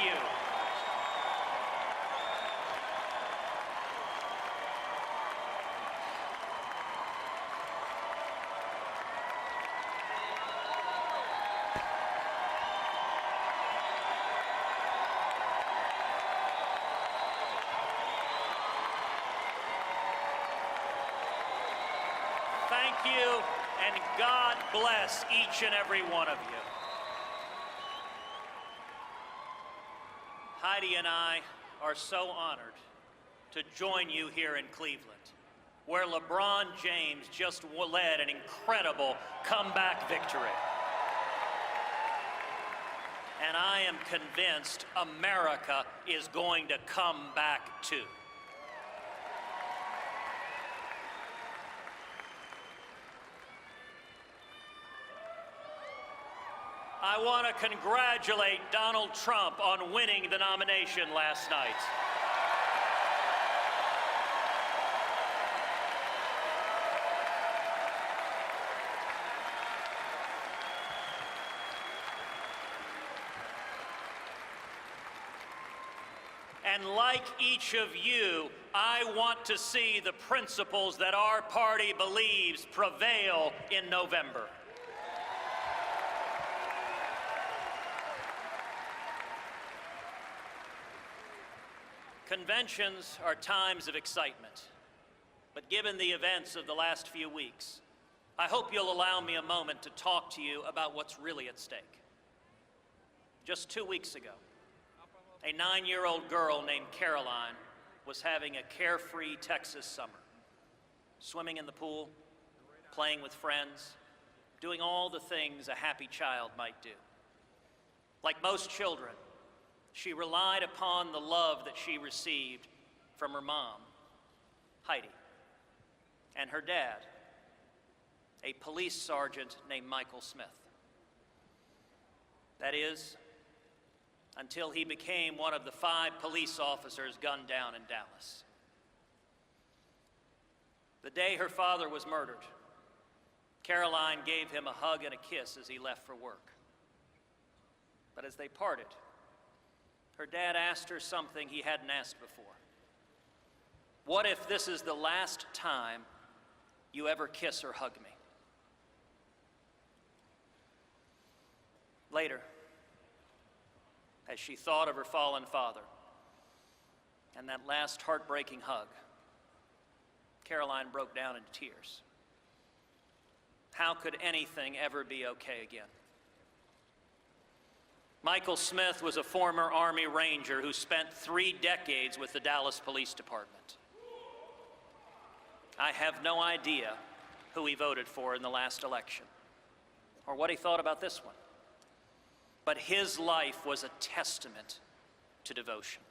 you. Thank you, and God bless each and every one of you. Heidi and I are so honored to join you here in Cleveland, where LeBron James just led an incredible comeback victory. And I am convinced America is going to come back too. I want to congratulate Donald Trump on winning the nomination last night. And like each of you, I want to see the principles that our party believes prevail in November. Conventions are times of excitement, but given the events of the last few weeks, I hope you'll allow me a moment to talk to you about what's really at stake. Just 2 weeks ago, a 9-year-old girl named Caroline was having a carefree Texas summer, swimming in the pool, playing with friends, doing all the things a happy child might do. Like most children, she relied upon the love that she received from her mom, Heidi, and her dad, a police sergeant named Michael Smith. That is, until he became one of the 5 police officers gunned down in Dallas. The day her father was murdered, Caroline gave him a hug and a kiss as he left for work. But as they parted, her dad asked her something he hadn't asked before. What if this is the last time you ever kiss or hug me? Later, as she thought of her fallen father and that last heartbreaking hug, Caroline broke down into tears. How could anything ever be okay again? Michael Smith was a former Army Ranger who spent 3 decades with the Dallas Police Department. I have no idea who he voted for in the last election or what he thought about this one. But his life was a testament to devotion.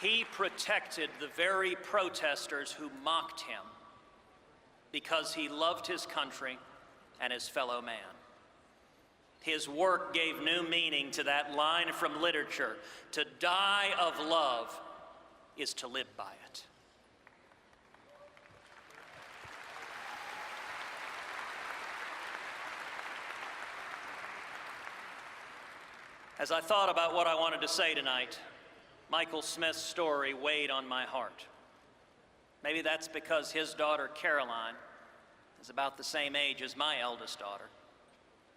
He protected the very protesters who mocked him because he loved his country and his fellow man. His work gave new meaning to that line from literature: to die of love is to live by it. As I thought about what I wanted to say tonight, Michael Smith's story weighed on my heart. Maybe that's because his daughter, Caroline, is about the same age as my eldest daughter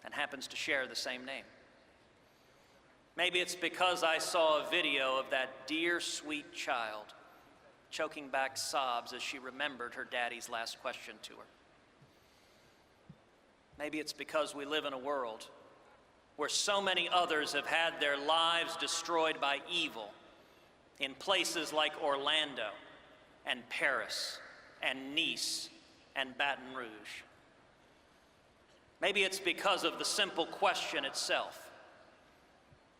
and happens to share the same name. Maybe it's because I saw a video of that dear, sweet child choking back sobs as she remembered her daddy's last question to her. Maybe it's because we live in a world where so many others have had their lives destroyed by evil in places like Orlando and Paris and Nice and Baton Rouge. Maybe it's because of the simple question itself: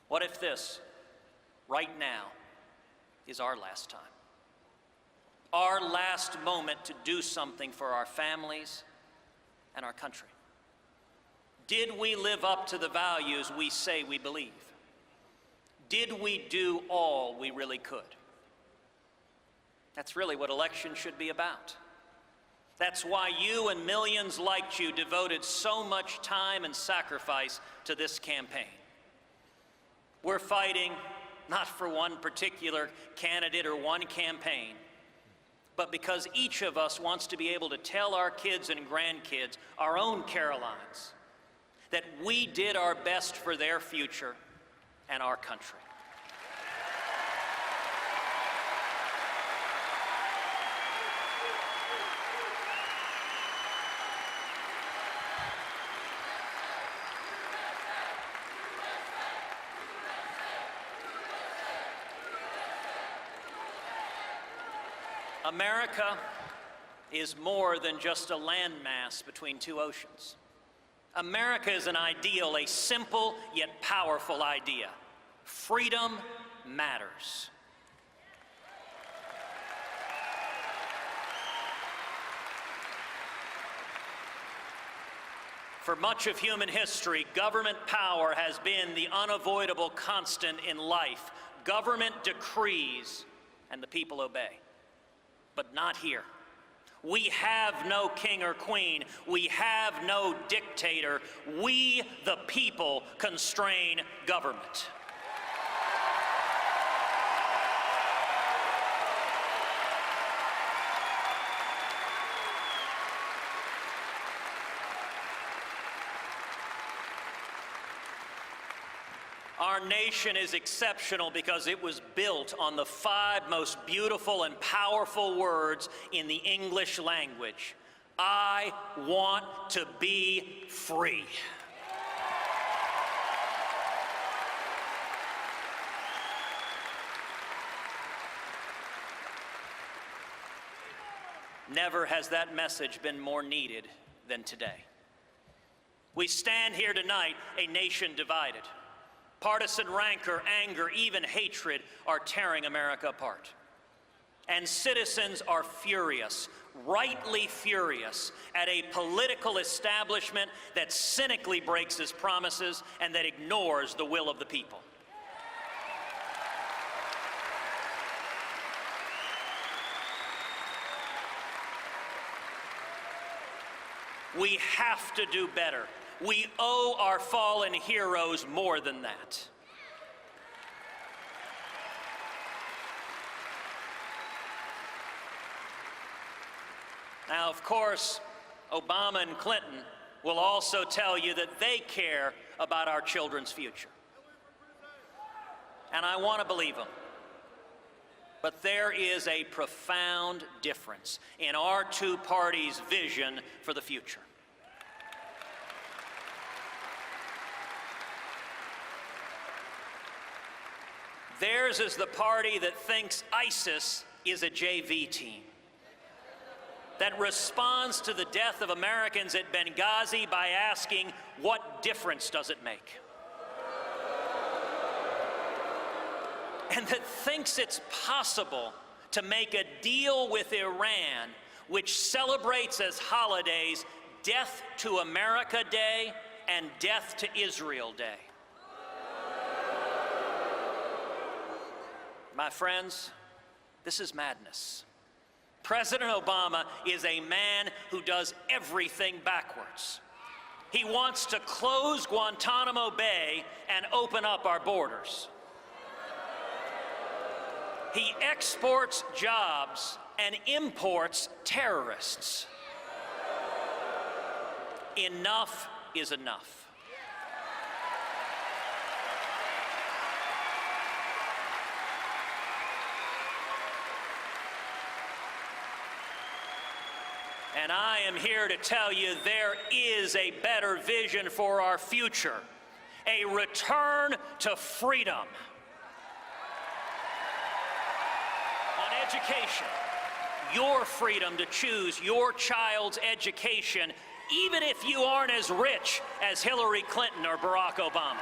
what if this, right now, is our last time? Our last moment to do something for our families and our country? Did we live up to the values we say we believe? Did we do all we really could? That's really what elections should be about. That's why you and millions like you devoted so much time and sacrifice to this campaign. We're fighting not for one particular candidate or one campaign, but because each of us wants to be able to tell our kids and grandkids, our own Carolines, that we did our best for their future and our country. America is more than just a landmass between two oceans. America is an ideal, a simple yet powerful idea. Freedom matters. For much of human history, government power has been the unavoidable constant in life. Government decrees, and the people obey. But not here. We have no king or queen. We have no dictator. We, the people, constrain government. Our nation is exceptional because it was built on the 5 most beautiful and powerful words in the English language. I want to be free. Never has that message been more needed than today. We stand here tonight, a nation divided. Partisan rancor, anger, even hatred are tearing America apart. And citizens are furious, rightly furious, at a political establishment that cynically breaks its promises and that ignores the will of the people. We have to do better. We owe our fallen heroes more than that. Now, of course, Obama and Clinton will also tell you that they care about our children's future. And I want to believe them. But there is a profound difference in our two parties' vision for the future. Theirs is the party that thinks ISIS is a JV team, that responds to the death of Americans at Benghazi by asking, what difference does it make? And that thinks it's possible to make a deal with Iran, which celebrates as holidays Death to America Day and Death to Israel Day. My friends, this is madness. President Obama is a man who does everything backwards. He wants to close Guantanamo Bay and open up our borders. He exports jobs and imports terrorists. Enough is enough. And I am here to tell you there is a better vision for our future, a return to freedom. On education, your freedom to choose your child's education, even if you aren't as rich as Hillary Clinton or Barack Obama.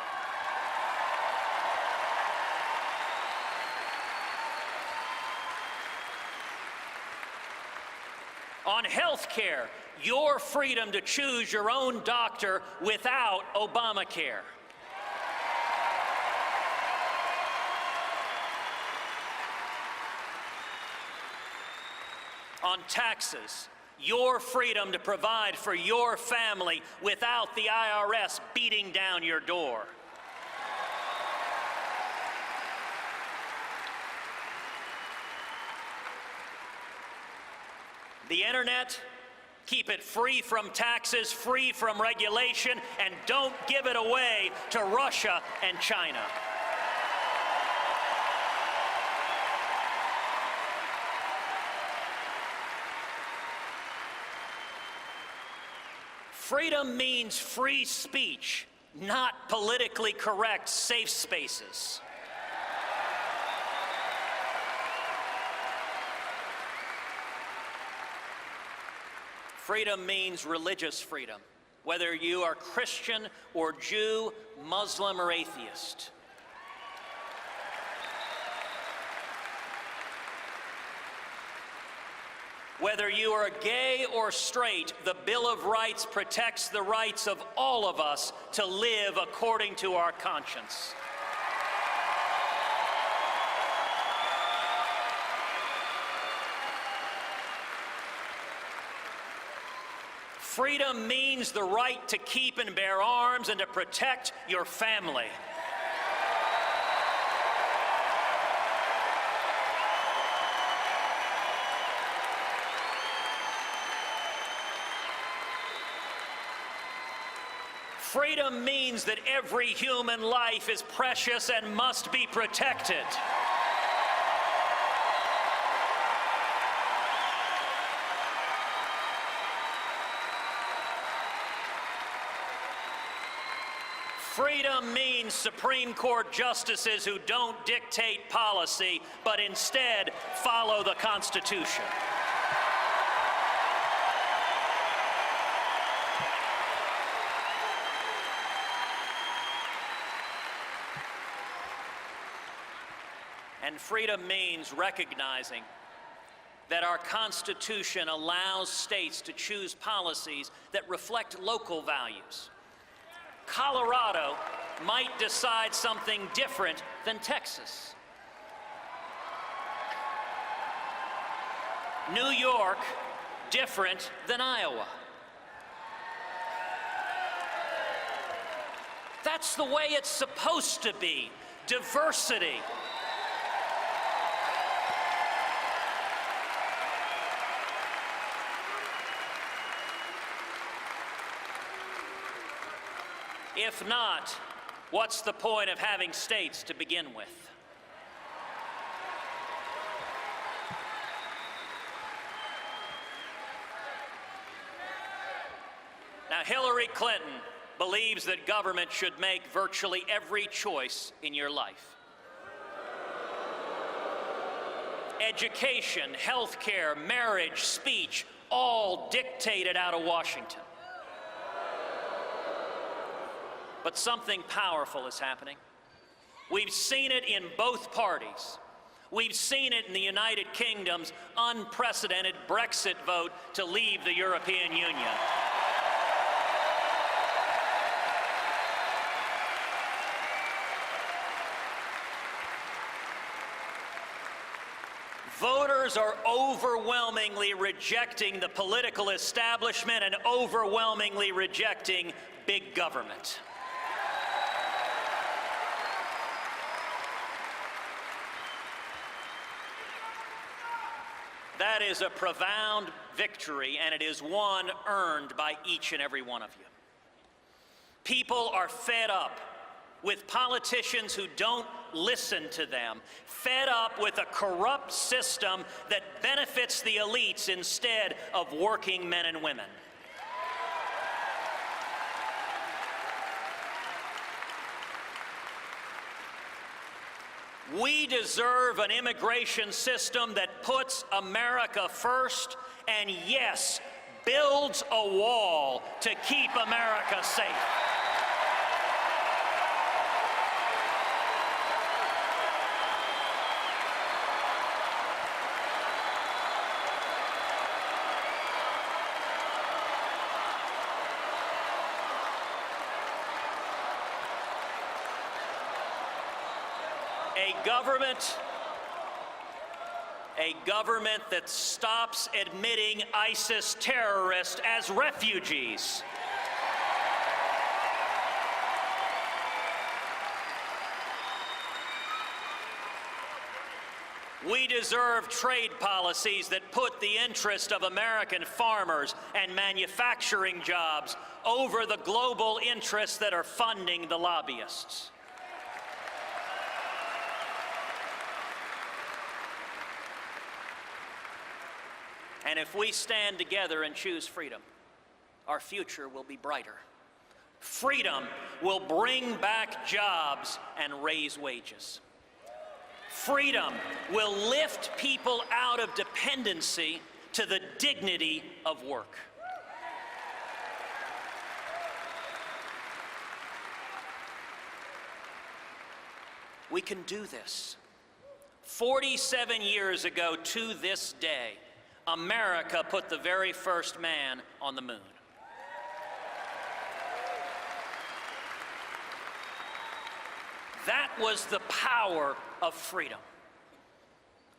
On health care, your freedom to choose your own doctor without Obamacare. on taxes, your freedom to provide for your family without the IRS beating down your door. The internet, keep it free from taxes, free from regulation, and don't give it away to Russia and China. Freedom means free speech, not politically correct safe spaces. Freedom means religious freedom, whether you are Christian or Jew, Muslim or atheist. Whether you are gay or straight, the Bill of Rights protects the rights of all of us to live according to our conscience. Freedom means the right to keep and bear arms and to protect your family. Freedom means that every human life is precious and must be protected. Freedom means Supreme Court justices who don't dictate policy, but instead follow the Constitution. And freedom means recognizing that our Constitution allows states to choose policies that reflect local values. Colorado might decide something different than Texas. New York, different than Iowa. That's the way it's supposed to be. Diversity. If not, what's the point of having states to begin with? Now, Hillary Clinton believes that government should make virtually every choice in your life. Education, health care, marriage, speech, all dictated out of Washington. But something powerful is happening. We've seen it in both parties. We've seen it in the United Kingdom's unprecedented Brexit vote to leave the European Union. Voters are overwhelmingly rejecting the political establishment and overwhelmingly rejecting big government. That is a profound victory, and it is one earned by each and every one of you. People are fed up with politicians who don't listen to them, fed up with a corrupt system that benefits the elites instead of working men and women. We deserve an immigration system that puts America first and, yes, builds a wall to keep America safe. A government that stops admitting ISIS terrorists as refugees. We deserve trade policies that put the interest of American farmers and manufacturing jobs over the global interests that are funding the lobbyists. And if we stand together and choose freedom, our future will be brighter. Freedom will bring back jobs and raise wages. Freedom will lift people out of dependency to the dignity of work. We can do this. 47 years ago to this day, America put the very first man on the moon. That was the power of freedom.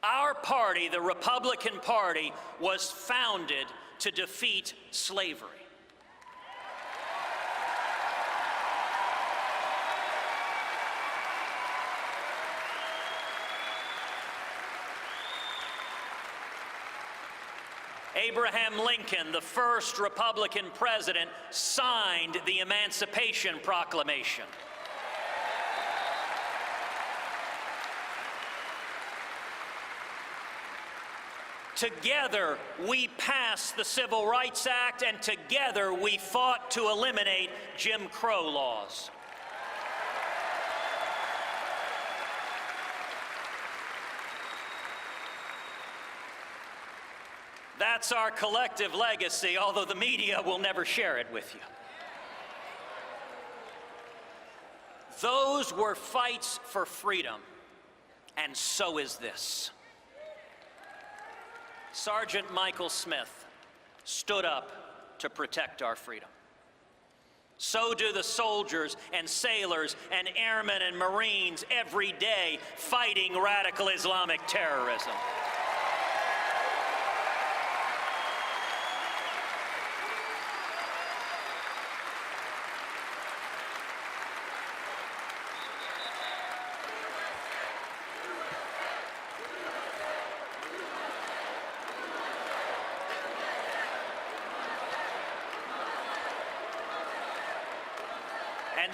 Our party, the Republican Party, was founded to defeat slavery. Abraham Lincoln, the first Republican president, signed the Emancipation Proclamation. Together, we passed the Civil Rights Act, and together we fought to eliminate Jim Crow laws. That's our collective legacy, although the media will never share it with you. Those were fights for freedom, and so is this. Sergeant Michael Smith stood up to protect our freedom. So do the soldiers and sailors and airmen and Marines every day fighting radical Islamic terrorism.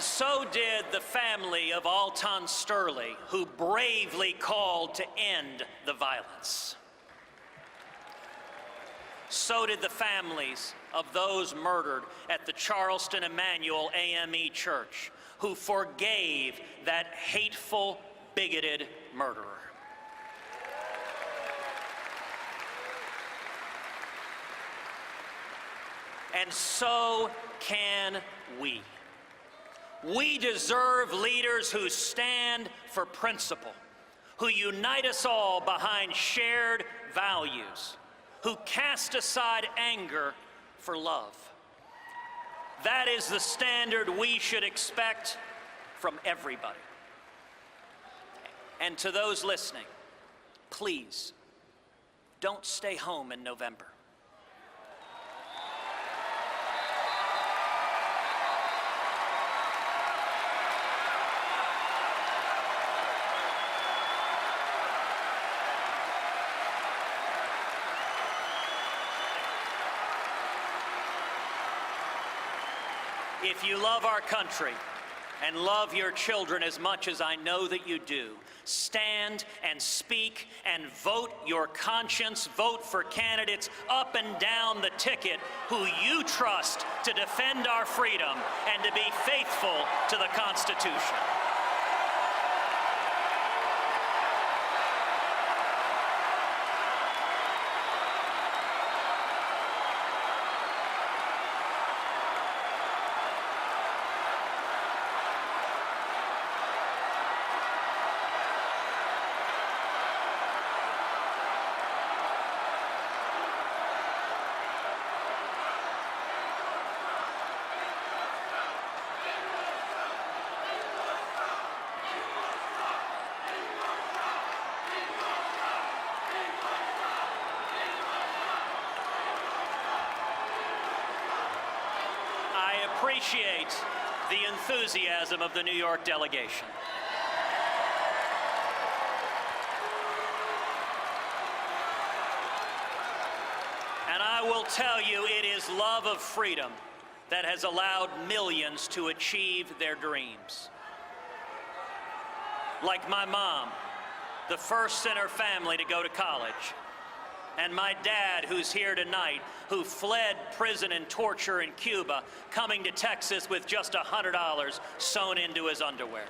And so did the family of Alton Sterling, who bravely called to end the violence. So did the families of those murdered at the Charleston Emmanuel AME Church, who forgave that hateful, bigoted murderer. And so can we. We deserve leaders who stand for principle, who unite us all behind shared values, who cast aside anger for love. That is the standard we should expect from everybody. And to those listening, please, don't stay home in November. If you love our country and love your children as much as I know that you do, stand and speak and vote your conscience. Vote for candidates up and down the ticket who you trust to defend our freedom and to be faithful to the Constitution. appreciate the enthusiasm of the New York delegation. And I will tell you, it is love of freedom that has allowed millions to achieve their dreams. Like my mom, the first in her family to go to college, and my dad, who's here tonight, who fled prison and torture in Cuba, coming to Texas with just $100 sewn into his underwear.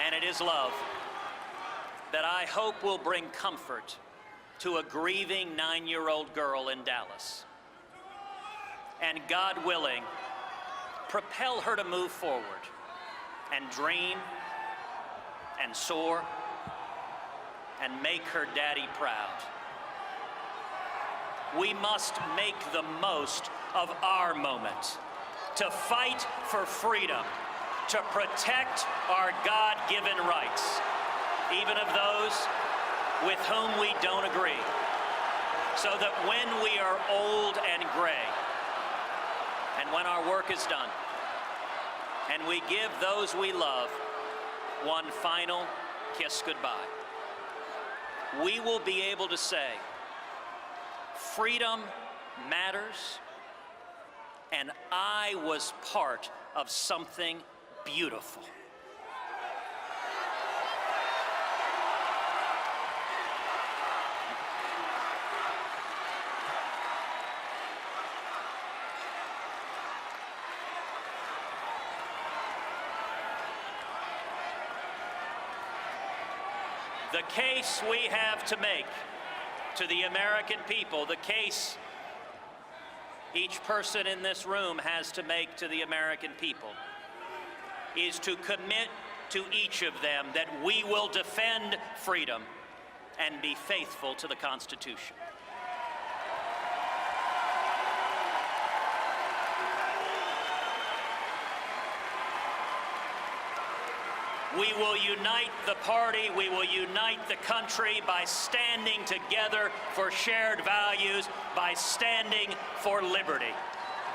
And it is love that I hope will bring comfort to a grieving 9-year-old girl in Dallas. And God willing, propel her to move forward and dream and soar and make her daddy proud. We must make the most of our moment to fight for freedom, to protect our God-given rights, even of those with whom we don't agree, so that when we are old and gray, and when our work is done, and we give those we love one final kiss goodbye, we will be able to say, freedom matters, and I was part of something beautiful. The case we have to make to the American people, the case each person in this room has to make to the American people, is to commit to each of them that we will defend freedom and be faithful to the Constitution. We will unite the party, we will unite the country by standing together for shared values, by standing for liberty.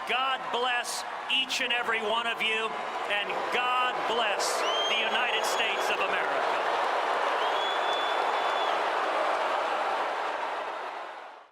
God bless each and every one of you, and God bless the United States of America.